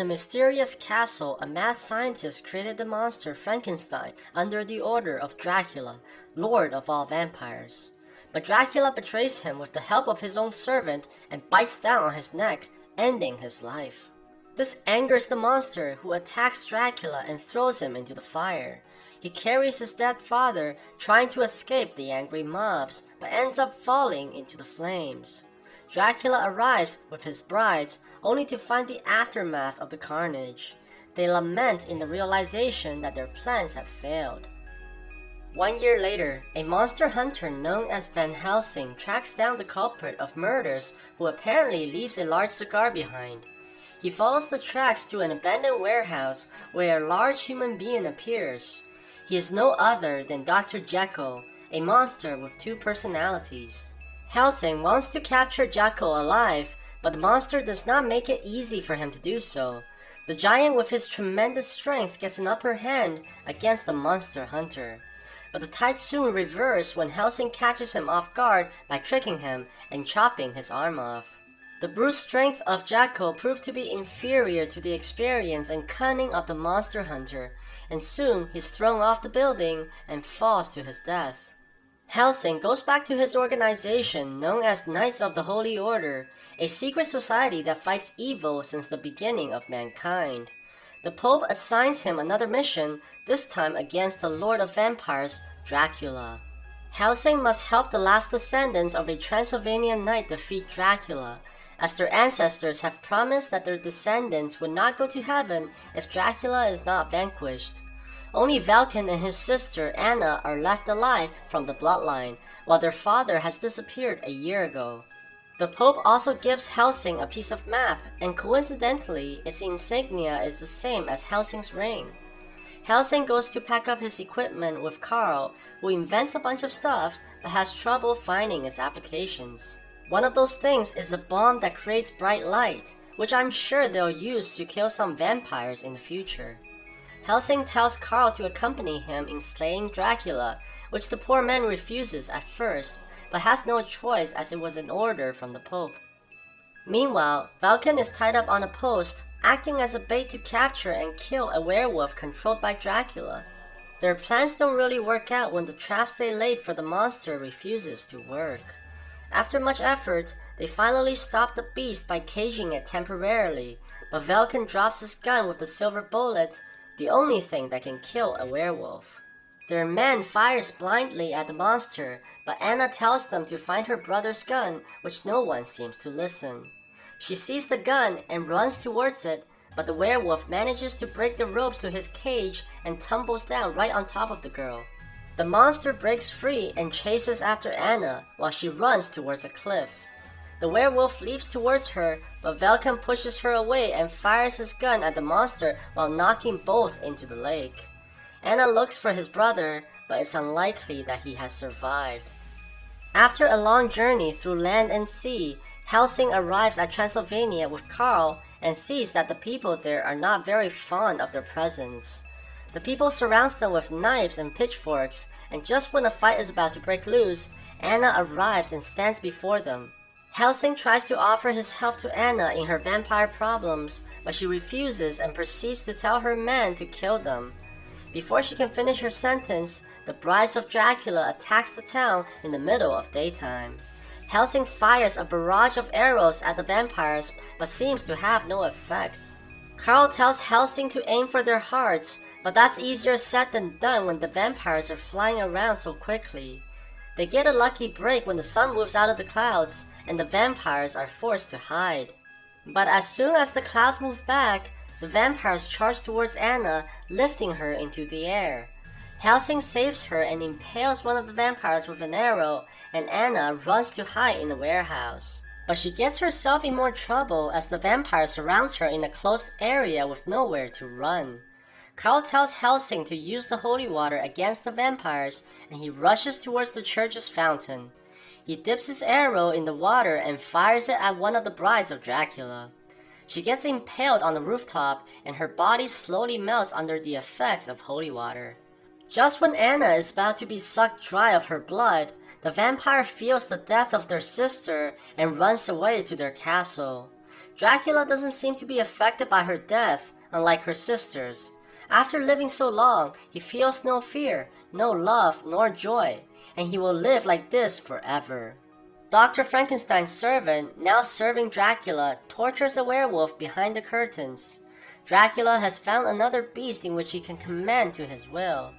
a mysterious castle, a mad scientist created the monster Frankenstein under the order of Dracula, lord of all vampires. But Dracula betrays him with the help of his own servant and bites down on his neck, ending his life. This angers the monster, who attacks Dracula and throws him into the fire. He carries his dead father, trying to escape the angry mobs, but ends up falling into the flames. Dracula arrives with his brides, only to find the aftermath of the carnage. They lament in the realization that their plans have failed. 1 year later, a monster hunter known as Van Helsing tracks down the culprit of murders, who apparently leaves a large cigar behind. He follows the tracks to an abandoned warehouse where a large human being appears. He is no other than Dr. Jekyll, a monster with two personalities. Helsing wants to capture Jekyll alive, but the monster does not make it easy for him to do so. The giant with his tremendous strength gets an upper hand against the monster hunter. But the tide soon reverses when Helsing catches him off guard by tricking him and chopping his arm off. The brute strength of Jekyll proved to be inferior to the experience and cunning of the monster hunter, and soon he's thrown off the building and falls to his death. Helsing goes back to his organization known as Knights of the Holy Order, a secret society that fights evil since the beginning of mankind. The Pope assigns him another mission, this time against the Lord of Vampires, Dracula. Helsing must help the last descendants of a Transylvanian knight defeat Dracula, as their ancestors have promised that their descendants would not go to heaven if Dracula is not vanquished. Only Vulcan and his sister Anna are left alive from the bloodline, while their father has disappeared a year ago. The Pope also gives Helsing a piece of map, and coincidentally, its insignia is the same as Helsing's ring. Helsing goes to pack up his equipment with Carl, who invents a bunch of stuff but has trouble finding its applications. One of those things is a bomb that creates bright light, which I'm sure they'll use to kill some vampires in the future. Helsing tells Carl to accompany him in slaying Dracula, which the poor man refuses at first, but has no choice as it was an order from the Pope. Meanwhile, Vulcan is tied up on a post, acting as a bait to capture and kill a werewolf controlled by Dracula. Their plans don't really work out when the traps they laid for the monster refuses to work. After much effort, they finally stop the beast by caging it temporarily, but Vulcan drops his gun with the silver bullet, the only thing that can kill a werewolf. Their men fires blindly at the monster, but Anna tells them to find her brother's gun, which no one seems to listen. She sees the gun and runs towards it, but the werewolf manages to break the ropes to his cage and tumbles down right on top of the girl. The monster breaks free and chases after Anna while she runs towards a cliff. The werewolf leaps towards her, but Vulcan pushes her away and fires his gun at the monster while knocking both into the lake. Anna looks for his brother, but it's unlikely that he has survived. After a long journey through land and sea, Helsing arrives at Transylvania with Carl and sees that the people there are not very fond of their presence. The people surrounds them with knives and pitchforks, and just when a fight is about to break loose, Anna arrives and stands before them. Helsing tries to offer his help to Anna in her vampire problems, but she refuses and proceeds to tell her men to kill them. Before she can finish her sentence, the brides of Dracula attacks the town in the middle of daytime. Helsing fires a barrage of arrows at the vampires, but seems to have no effects. Carl tells Helsing to aim for their hearts, but that's easier said than done when the vampires are flying around so quickly. They get a lucky break when the sun moves out of the clouds, and the vampires are forced to hide. But as soon as the clouds move back, the vampires charge towards Anna, lifting her into the air. Helsing saves her and impales one of the vampires with an arrow, and Anna runs to hide in the warehouse. But she gets herself in more trouble as the vampire surrounds her in a closed area with nowhere to run. Carl tells Helsing to use the holy water against the vampires, and he rushes towards the church's fountain. He dips his arrow in the water and fires it at one of the brides of Dracula. She gets impaled on the rooftop, and her body slowly melts under the effects of holy water. Just when Anna is about to be sucked dry of her blood, the vampire feels the death of their sister and runs away to their castle. Dracula doesn't seem to be affected by her death, unlike her sisters. After living so long, he feels no fear, no love, nor joy, and he will live like this forever. Dr. Frankenstein's servant, now serving Dracula, tortures a werewolf behind the curtains. Dracula has found another beast in which he can command to his will.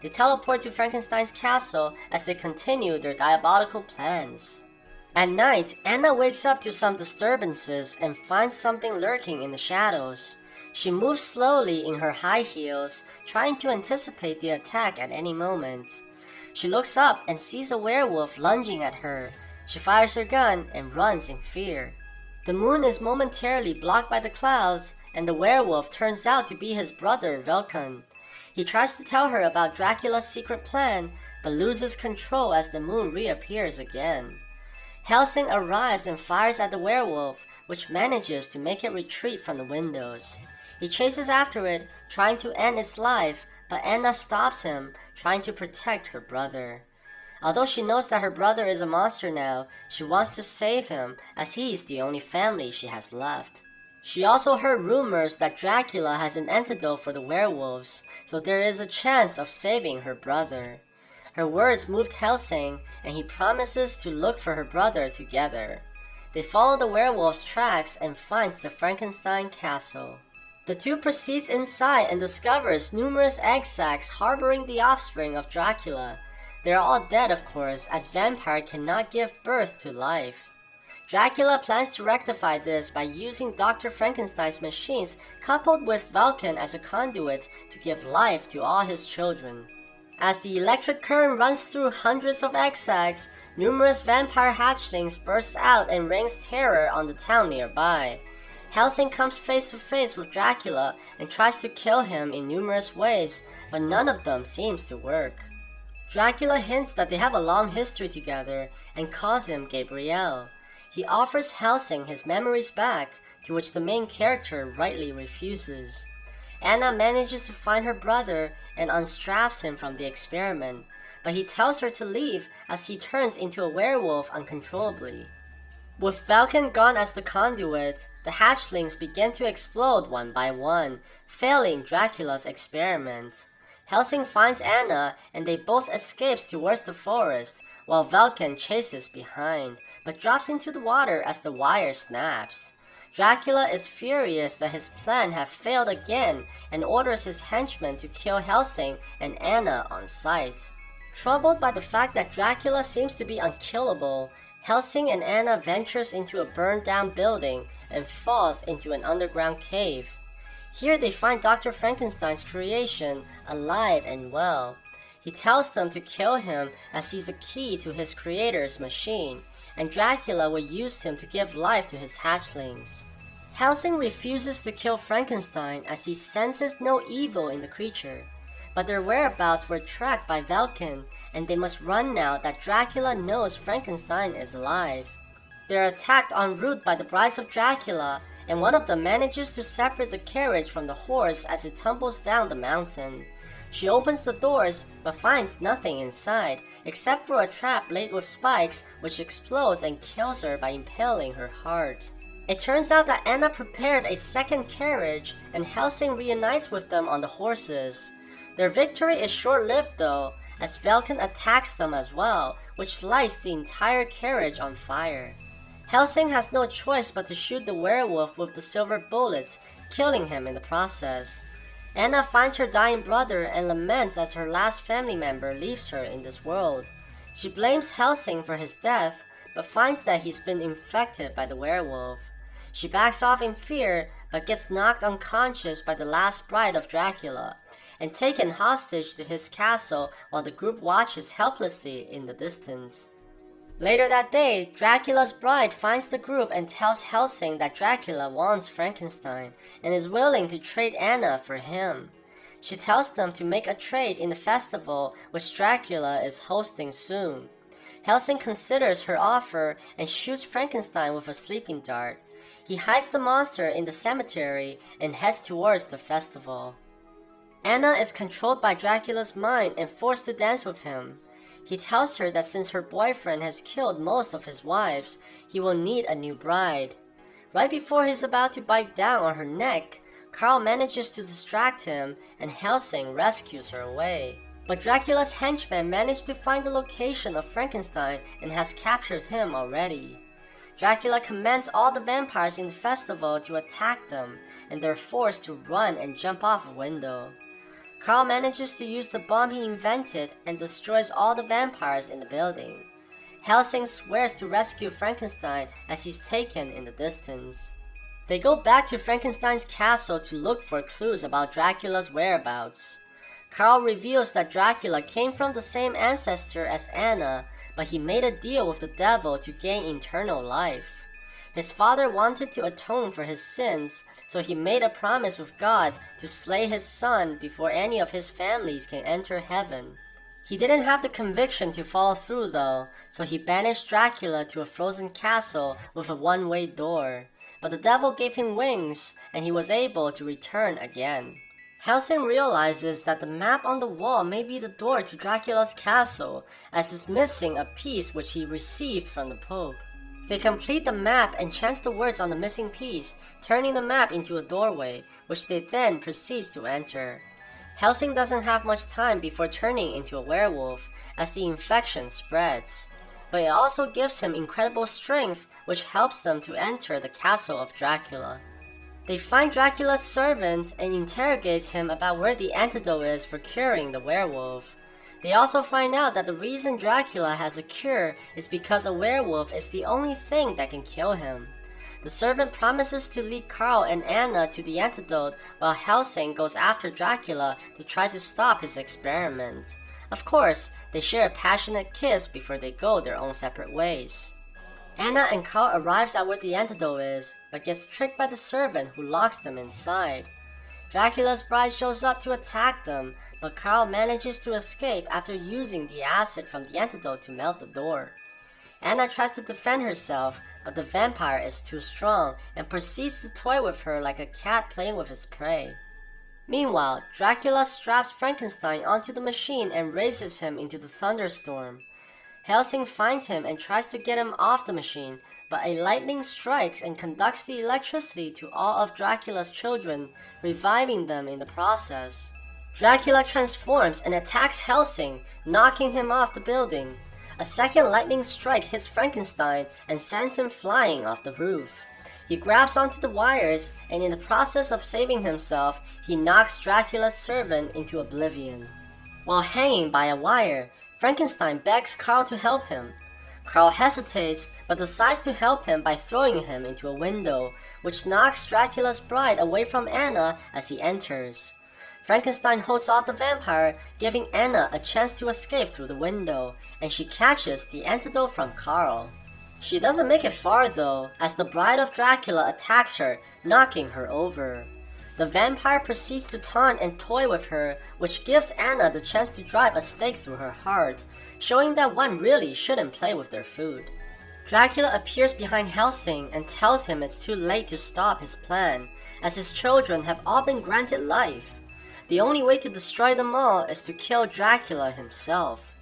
They teleport to Frankenstein's castle as they continue their diabolical plans. At night, Anna wakes up to some disturbances and finds something lurking in the shadows. She moves slowly in her high heels, trying to anticipate the attack at any moment. She looks up and sees a werewolf lunging at her. She fires her gun and runs in fear. The moon is momentarily blocked by the clouds, and the werewolf turns out to be his brother Vulcan. He tries to tell her about Dracula's secret plan, but loses control as the moon reappears again. Helsing arrives and fires at the werewolf, which manages to make it retreat from the windows. He chases after it, trying to end its life, but Anna stops him, trying to protect her brother. Although she knows that her brother is a monster now, she wants to save him, as he is the only family she has left. She also heard rumors that Dracula has an antidote for the werewolves, so there is a chance of saving her brother. Her words moved Helsing, and he promises to look for her brother together. They follow the werewolf's tracks and finds the Frankenstein castle. The two proceeds inside and discovers numerous egg sacs harboring the offspring of Dracula. They are all dead, of course, as vampire cannot give birth to life. Dracula plans to rectify this by using Dr. Frankenstein's machines coupled with Vulcan as a conduit to give life to all his children. As the electric current runs through hundreds of egg sacs, numerous vampire hatchlings burst out and rains terror on the town nearby. Helsing comes face to face with Dracula and tries to kill him in numerous ways, but none of them seems to work. Dracula hints that they have a long history together and calls him Gabriel. He offers Helsing his memories back, to which the main character rightly refuses. Anna manages to find her brother and unstraps him from the experiment, but he tells her to leave as he turns into a werewolf uncontrollably. With Vulcan gone as the conduit, the hatchlings begin to explode one by one, failing Dracula's experiment. Helsing finds Anna and they both escape towards the forest, while Vulcan chases behind, but drops into the water as the wire snaps. Dracula is furious that his plan have failed again and orders his henchmen to kill Helsing and Anna on sight. Troubled by the fact that Dracula seems to be unkillable, Helsing and Anna ventures into a burned-down building and falls into an underground cave. Here they find Dr. Frankenstein's creation, alive and well. He tells them to kill him as he's the key to his creator's machine, and Dracula will use him to give life to his hatchlings. Helsing refuses to kill Frankenstein as he senses no evil in the creature, but their whereabouts were tracked by Vulcan, and they must run now that Dracula knows Frankenstein is alive. They're attacked en route by the brides of Dracula, and one of them manages to separate the carriage from the horse as it tumbles down the mountain. She opens the doors, but finds nothing inside, except for a trap laid with spikes which explodes and kills her by impaling her heart. It turns out that Anna prepared a second carriage, and Helsing reunites with them on the horses. Their victory is short-lived though, as Vulcan attacks them as well, which lights the entire carriage on fire. Helsing has no choice but to shoot the werewolf with the silver bullets, killing him in the process. Anna finds her dying brother and laments as her last family member leaves her in this world. She blames Helsing for his death, but finds that he's been infected by the werewolf. She backs off in fear, but gets knocked unconscious by the last bride of Dracula, and taken hostage to his castle while the group watches helplessly in the distance. Later that day, Dracula's bride finds the group and tells Helsing that Dracula wants Frankenstein and is willing to trade Anna for him. She tells them to make a trade in the festival which Dracula is hosting soon. Helsing considers her offer and shoots Frankenstein with a sleeping dart. He hides the monster in the cemetery and heads towards the festival. Anna is controlled by Dracula's mind and forced to dance with him. He tells her that since her boyfriend has killed most of his wives, he will need a new bride. Right before he's about to bite down on her neck, Carl manages to distract him and Helsing rescues her away. But Dracula's henchmen manage to find the location of Frankenstein and has captured him already. Dracula commands all the vampires in the festival to attack them, and they're forced to run and jump off a window. Carl manages to use the bomb he invented and destroys all the vampires in the building. Helsing swears to rescue Frankenstein as he's taken in the distance. They go back to Frankenstein's castle to look for clues about Dracula's whereabouts. Carl reveals that Dracula came from the same ancestor as Anna, but he made a deal with the devil to gain eternal life. His father wanted to atone for his sins, so he made a promise with God to slay his son before any of his families can enter heaven. He didn't have the conviction to follow through though, so he banished Dracula to a frozen castle with a one-way door. But the devil gave him wings, and he was able to return again. Helsing realizes that the map on the wall may be the door to Dracula's castle, as it's missing a piece which he received from the Pope. They complete the map and chant the words on the missing piece, turning the map into a doorway, which they then proceed to enter. Helsing doesn't have much time before turning into a werewolf, as the infection spreads. But it also gives him incredible strength, which helps them to enter the castle of Dracula. They find Dracula's servant and interrogate him about where the antidote is for curing the werewolf. They also find out that the reason Dracula has a cure is because a werewolf is the only thing that can kill him. The servant promises to lead Carl and Anna to the antidote while Helsing goes after Dracula to try to stop his experiment. Of course, they share a passionate kiss before they go their own separate ways. Anna and Carl arrives at where the antidote is, but gets tricked by the servant who locks them inside. Dracula's bride shows up to attack them, but Carl manages to escape after using the acid from the antidote to melt the door. Anna tries to defend herself, but the vampire is too strong and proceeds to toy with her like a cat playing with its prey. Meanwhile, Dracula straps Frankenstein onto the machine and raises him into the thunderstorm. Helsing finds him and tries to get him off the machine, but a lightning strikes and conducts the electricity to all of Dracula's children, reviving them in the process. Dracula transforms and attacks Helsing, knocking him off the building. A second lightning strike hits Frankenstein and sends him flying off the roof. He grabs onto the wires, and in the process of saving himself, he knocks Dracula's servant into oblivion. While hanging by a wire, Frankenstein begs Carl to help him. Carl hesitates, but decides to help him by throwing him into a window, which knocks Dracula's bride away from Anna as he enters. Frankenstein holds off the vampire, giving Anna a chance to escape through the window, and she catches the antidote from Carl. She doesn't make it far though, as the bride of Dracula attacks her, knocking her over. The vampire proceeds to taunt and toy with her, which gives Anna the chance to drive a stake through her heart, showing that one really shouldn't play with their food. Dracula appears behind Helsing and tells him it's too late to stop his plan, as his children have all been granted life. The only way to destroy them all is to kill Dracula himself.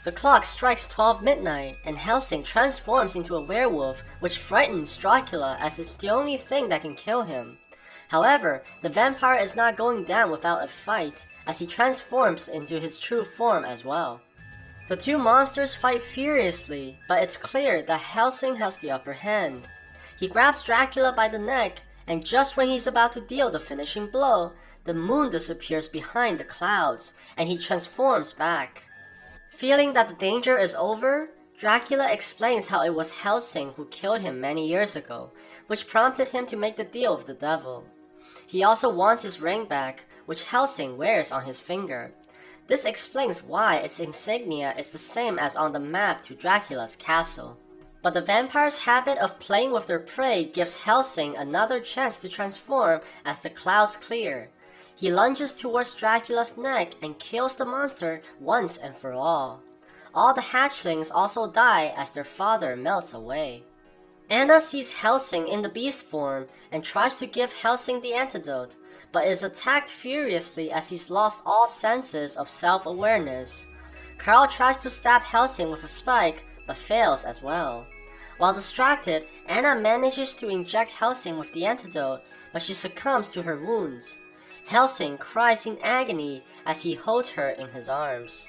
The clock strikes 12 midnight, and Helsing transforms into a werewolf, which frightens Dracula as it's the only thing that can kill him. However, the vampire is not going down without a fight, as he transforms into his true form as well. The two monsters fight furiously, but it's clear that Helsing has the upper hand. He grabs Dracula by the neck, and just when he's about to deal the finishing blow, the moon disappears behind the clouds, and he transforms back. Feeling that the danger is over, Dracula explains how it was Helsing who killed him many years ago, which prompted him to make the deal with the devil. He also wants his ring back, which Helsing wears on his finger. This explains why its insignia is the same as on the map to Dracula's castle. But the vampire's habit of playing with their prey gives Helsing another chance to transform as the clouds clear. He lunges towards Dracula's neck and kills the monster once and for all. All the hatchlings also die as their father melts away. Anna sees Helsing in the beast form and tries to give Helsing the antidote, but is attacked furiously as he's lost all senses of self-awareness. Carl tries to stab Helsing with a spike, but fails as well. While distracted, Anna manages to inject Helsing with the antidote, but she succumbs to her wounds. Helsing cries in agony as he holds her in his arms.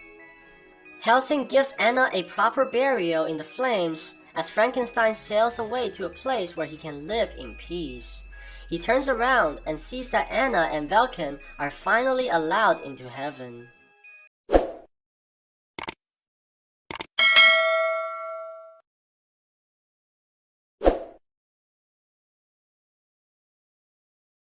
Helsing gives Anna a proper burial in the flames as Frankenstein sails away to a place where he can live in peace. He turns around and sees that Anna and Velkin are finally allowed into heaven.